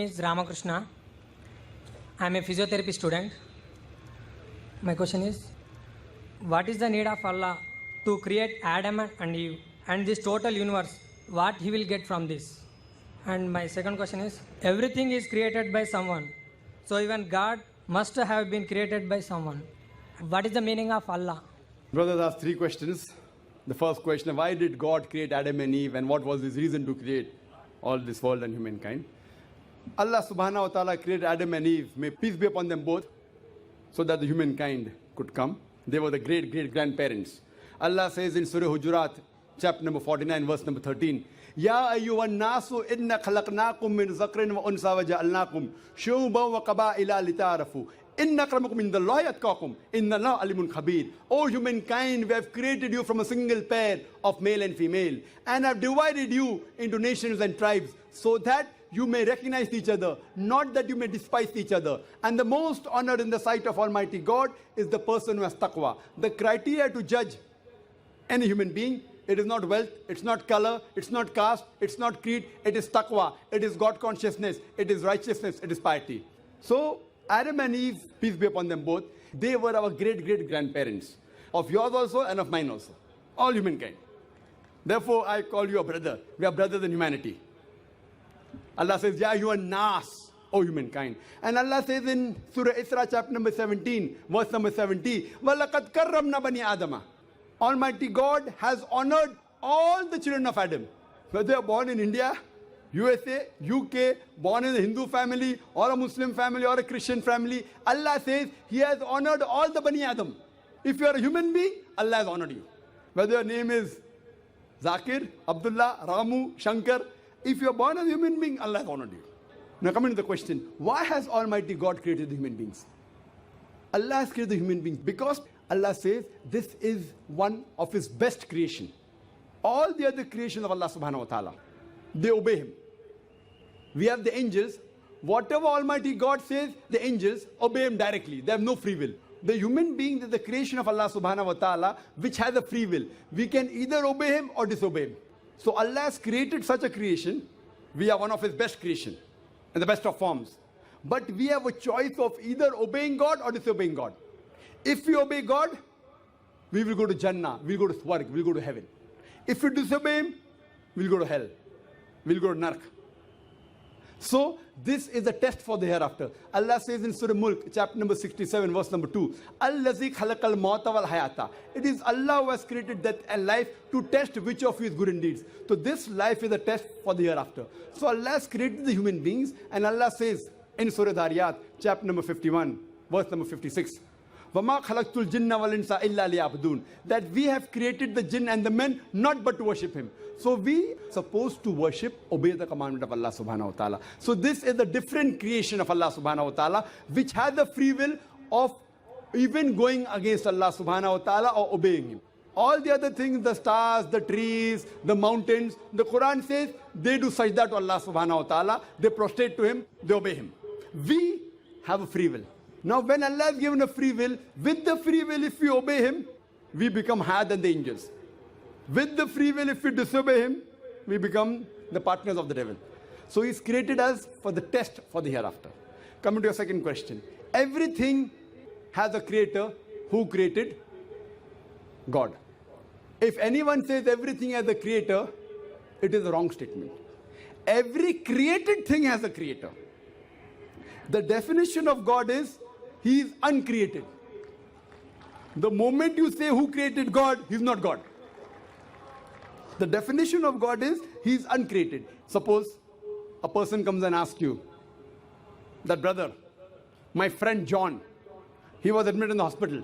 Is Ramakrishna. I am a physiotherapy student. My question is, what is the need of Allah to create Adam and Eve and this total universe? What he will get from this? And my second question is, everything is created by someone. So even God must have been created by someone. What is the meaning of Allah? Brothers asked three questions. The first question, why did God create Adam and Eve and what was his reason to create all this world and humankind? Allah subhanahu wa ta'ala created Adam and Eve, may peace be upon them both, so that the humankind could come. They were the great-great-grandparents. Allah says in Surah Hujurat, chapter number 49, verse number 13, Ya ayyuhan nasu inna khalaqnakum min zakrin wa unsa wa ja'alnakum shu'uban wa qaba'ila lita'arafu. Inna akramakum indallahi atqakum. Inna Allah alimun khabir. O humankind, we have created you from a single pair of male and female and have divided you into nations and tribes so that you may recognize each other, not that you may despise each other. And the most honored in the sight of Almighty God is the person who has taqwa. The criteria to judge any human being, it is not wealth, it's not color, it's not caste, it's not creed, it is taqwa, it is God consciousness, it is righteousness, it is piety. So Adam and Eve, peace be upon them both, they were our great-great-grandparents, of yours also and of mine also, all humankind. Therefore, I call you a brother. We are brothers in humanity. Allah says, Ya you are nas, O humankind. And Allah says in Surah Isra, chapter number 17, verse number 70, وَلَقَدْ كَرَّمْنَا بَنِي آدَمَ. Almighty God has honored all the children of Adam. Whether they are born in India, USA, UK, born in a Hindu family, or a Muslim family, or a Christian family, Allah says He has honored all the Bani Adam. If you are a human being, Allah has honored you. Whether your name is Zakir, Abdullah, Ramu, Shankar, if you are born as a human being, Allah has honored you. Now coming to the question, why has Almighty God created the human beings? Allah has created the human beings because Allah says this is one of His best creation. All the other creations of Allah subhanahu wa ta'ala, they obey Him. We have the angels. Whatever Almighty God says, the angels obey Him directly. They have no free will. The human being is the creation of Allah subhanahu wa ta'ala, which has a free will. We can either obey Him or disobey Him. So Allah has created such a creation. We are one of His best creation and the best of forms. But we have a choice of either obeying God or disobeying God. If we obey God, we will go to Jannah, we'll go to Swarg, we'll go to heaven. If we disobey Him, we'll go to hell, we'll go to Nark. So this is a test for the hereafter. Allah says in Surah Mulk, chapter number 67, verse number 2, Allazi khalaqal mauta wal hayata. It is Allah who has created death and life to test which of you is good in deeds. So this life is a test for the hereafter. So Allah has created the human beings, and Allah says in Surah Dhariyat, chapter number 51, verse number 56, وَمَا خَلَقْتُ الْجِنَّ وَالْإِنسَ إِلَّا لِيَعْبُدُونَ. That we have created the jinn and the men not but to worship Him. So we are supposed to worship, obey the commandment of Allah subhanahu wa ta'ala. So this is the different creation of Allah subhanahu wa ta'ala, which has the free will of even going against Allah subhanahu wa ta'ala or obeying Him. All the other things, the stars, the trees, the mountains, the Quran says they do sajda to Allah subhanahu wa ta'ala, they prostrate to Him, they obey Him. We have a free will. Now when Allah has given a free will, with the free will if we obey Him, we become higher than the angels. With the free will if we disobey Him, we become the partners of the devil. So He's created us for the test for the hereafter. Coming to your second question. Everything has a creator. Who created? God. If anyone says everything has a creator, it is a wrong statement. Every created thing has a creator. The definition of God is He is uncreated. The moment you say who created God, He's not God. The definition of God is He is uncreated. Suppose a person comes and asks you, that brother, my friend John, he was admitted in the hospital.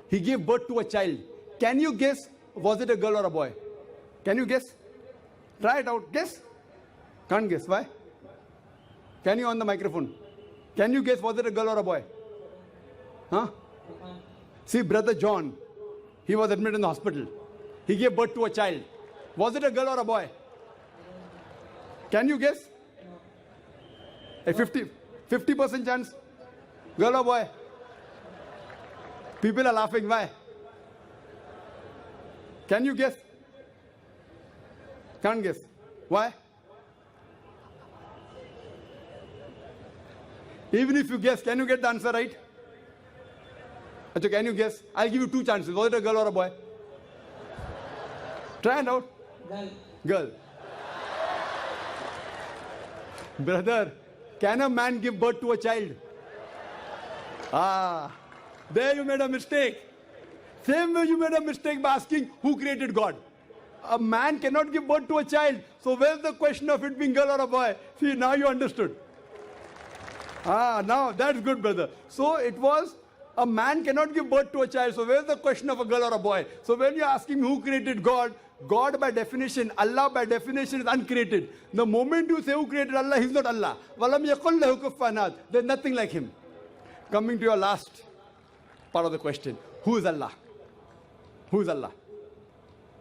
He gave birth to a child. Can you guess, was it a girl or a boy? Can you guess? Try it out. Guess? Can't guess. Why? Can you on the microphone? Can you guess, was it a girl or a boy? Huh? See, brother John, he was admitted in the hospital. He gave birth to a child. Was it a girl or a boy? Can you guess? A 50% chance? Girl or boy? People are laughing. Why? Can you guess? Can't guess. Why? Even if you guess, can you get the answer right? Achha, can you guess? I'll give you two chances. Was it a girl or a boy? Try it out. Girl. Brother, can a man give birth to a child? Ah, there you made a mistake. Same way you made a mistake by asking who created God. A man cannot give birth to a child. So where's the question of it being girl or a boy? See, now you understood. Ah, now that's good, brother. So it was a man cannot give birth to a child. So where's the question of a girl or a boy? So when you're asking who created God, God by definition, Allah by definition is uncreated. The moment you say who created Allah, He's not Allah. Walam yakul lahu kufuwan ahad. There's nothing like Him. Coming to your last part of the question, who is Allah? Who is Allah?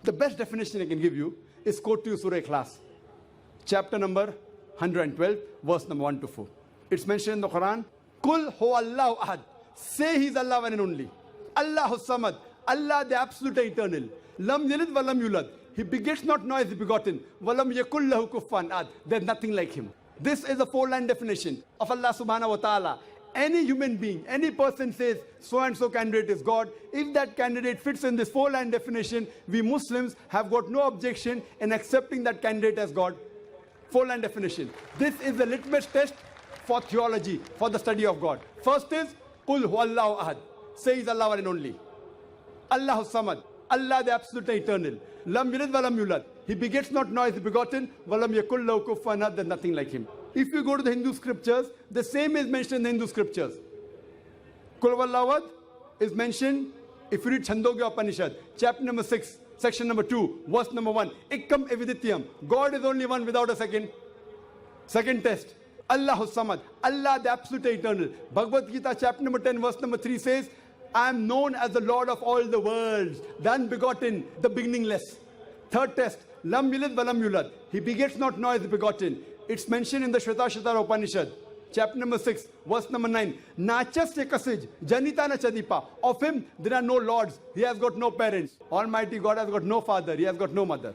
The best definition I can give you is quote to you Surah Ikhlas, chapter number 112, verse number 1 to 4. It's mentioned in the Quran, Kul hu Allahu ahad. Say He's Allah one and only. Allahu samad. Allah the absolute eternal. Lam yalid wa lam yulad. He begets not nor is he begotten. Walam yakul lahu kufuwan ahad. There's nothing like Him. This is a four-line definition of Allah subhanahu wa ta'ala. Any human being, any person says so-and-so candidate is God. If that candidate fits in this four-line definition, we Muslims have got no objection in accepting that candidate as God. Four-line definition. This is the litmus test for theology, for the study of God. First is, Qul hu Allahu ahad. Say He's Allah one and only. Allahu samad. Allah the absolute eternal. Lam yalid wa lam yulad. He begets not nor is he begotten. Walam yakul lahu kufuwan ahad. There's nothing like Him. If you go to the Hindu scriptures, the same is mentioned in the Hindu scriptures. Kul huwallahu ahad is mentioned if you read Chandogya Upanishad, chapter number 6, section number 2, verse number 1. Ikkam evidityam. God is only one without a second. Second test. Allahu samad. Allah the absolute eternal. Bhagavad Gita, chapter number 10, verse number 3 says, I am known as the Lord of all the worlds, the unbegotten, the beginningless. Third test. Lam yalid wa lam yulad. He begets not nor is begotten. It's mentioned in the Shvetasvatara Upanishad, chapter number 6, verse number 9. Nachasya kasij, janita na chadipa. Of Him there are no lords. He has got no parents. Almighty God has got no father. He has got no mother.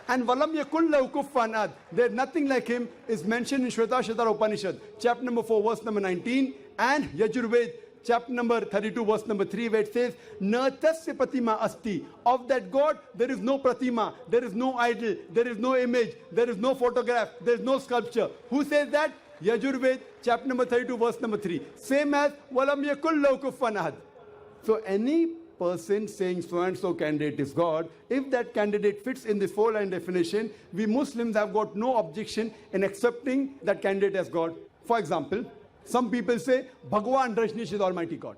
And walam yakul lahu kufuwan ahad. There's nothing like Him is mentioned in Shvetasvatara Upanishad, chapter number 4, verse number 19. And Yajurved, chapter number 32, verse number 3, where it says, Na tasya pratima asti. Of that God, there is no pratima, there is no idol, there is no image, there is no photograph, there is no sculpture. Who says that? Yajurved, chapter number 32, verse number 3. Same as, Walam yakul lahu kufuwan ahad. So any person saying so-and-so candidate is God, if that candidate fits in this four-line definition, we Muslims have got no objection in accepting that candidate as God. For example, some people say, Bhagwan Rajneesh is Almighty God.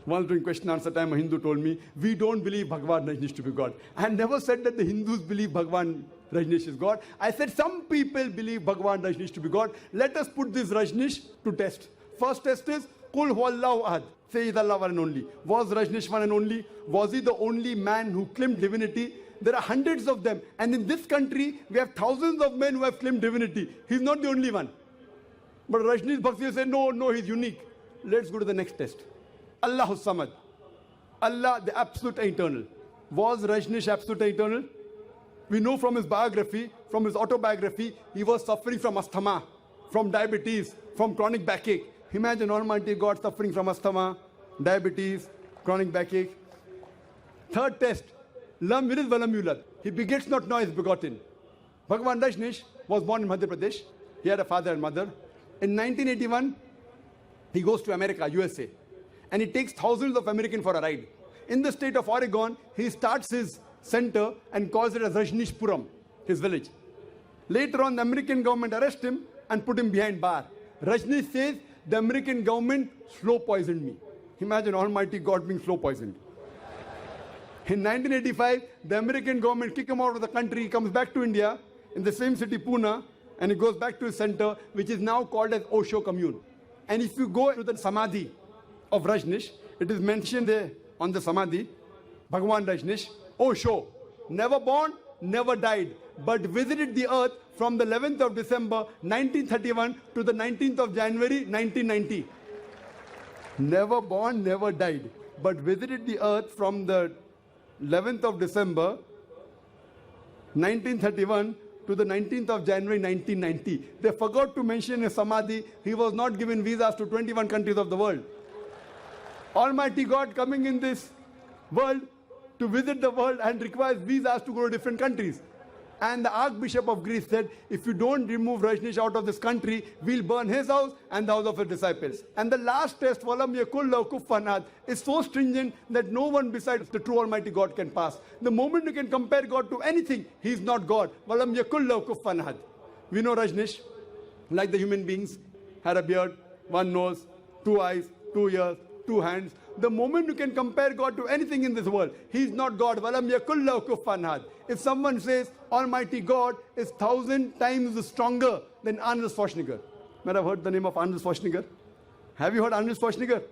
Once during question answer time, a Hindu told me, we don't believe Bhagwan Rajneesh to be God. I never said that the Hindus believe Bhagwan Rajneesh is God. I said some people believe Bhagwan Rajneesh to be God. Let us put this Rajneesh to test. First test is, Qul huwallahu ahad. Say He's Allah one and only. Was Rajneesh one and only? Was he the only man who claimed divinity? There are hundreds of them. And in this country, we have thousands of men who have claimed divinity. He's not the only one. But Rajneesh Bhaksi said, no, he's unique. Let's go to the next test. Allahu samad. Allah the absolute eternal. Was Rajneesh absolute eternal? We know from his biography, from his autobiography, he was suffering from asthma, from diabetes, from chronic backache. Imagine Almighty God suffering from asthma, diabetes, chronic backache. Third test. Lam yalid wa lam yulad. He begets not nor is begotten. Bhagwan Rajneesh was born in Madhya Pradesh. He had a father and mother. In 1981, he goes to America, USA, and he takes thousands of Americans for a ride. In the state of Oregon, he starts his center and calls it as Rajneeshpuram, his village. Later on, the American government arrests him and put him behind bar. Rajneesh says, the American government slow poisoned me. Imagine Almighty God being slow poisoned. In 1985, the American government kicked him out of the country. He comes back to India in the same city, Pune, and he goes back to his center, which is now called as Osho Commune. And if you go to the Samadhi of Rajneesh, it is mentioned there on the Samadhi, Bhagwan Rajneesh, Osho, never born, never died, but visited the earth from the 11th of December 1931 to the 19th of January 1990. Never born, never died, but visited the earth from the 11th of December 1931 to the 19th of January 1990. They forgot to mention in Samadhi, he was not given visas to 21 countries of the world. Almighty God coming in this world to visit the world and requires visas to go to different countries. And the Archbishop of Greece said, if you don't remove Rajneesh out of this country, we'll burn his house and the house of his disciples. And the last test, Walam yakul lahu kufuwan ahad, is so stringent that no one besides the true Almighty God can pass. The moment you can compare God to anything, he is not God. Walam yakul lahu kufuwan ahad. We know Rajneesh, like the human beings, had a beard, one nose, two eyes, 2 ears, 2 hands. The moment you can compare God to anything in this world, he is not God. Walam yakul lahu kufuwan ahad. If someone says Almighty God is 1,000 times stronger than Arnold Schwarzenegger. Might have heard the name of Arnold Schwarzenegger? Have you heard Arnold Schwarzenegger?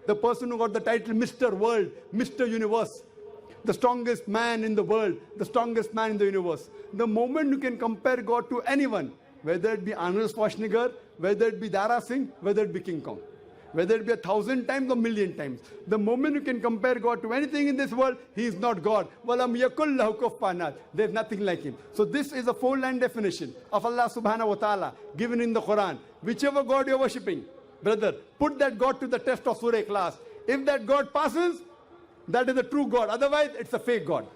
The person who got the title Mr. World, Mr. Universe. The strongest man in the world, the strongest man in the universe. The moment you can compare God to anyone, whether it be Arnold Schwarzenegger, whether it be Dara Singh, whether it be King Kong, whether it be 1,000 times or 1,000,000 times. The moment you can compare God to anything in this world, he is not God. Walam yakul lahu kufuwan ahad. There's nothing like him. So this is a 4-line definition of Allah subhanahu wa ta'ala given in the Quran. Whichever God you're worshipping, brother, put that God to the test of Surah Ikhlas. If that God passes, that is a true God. Otherwise, it's a fake God.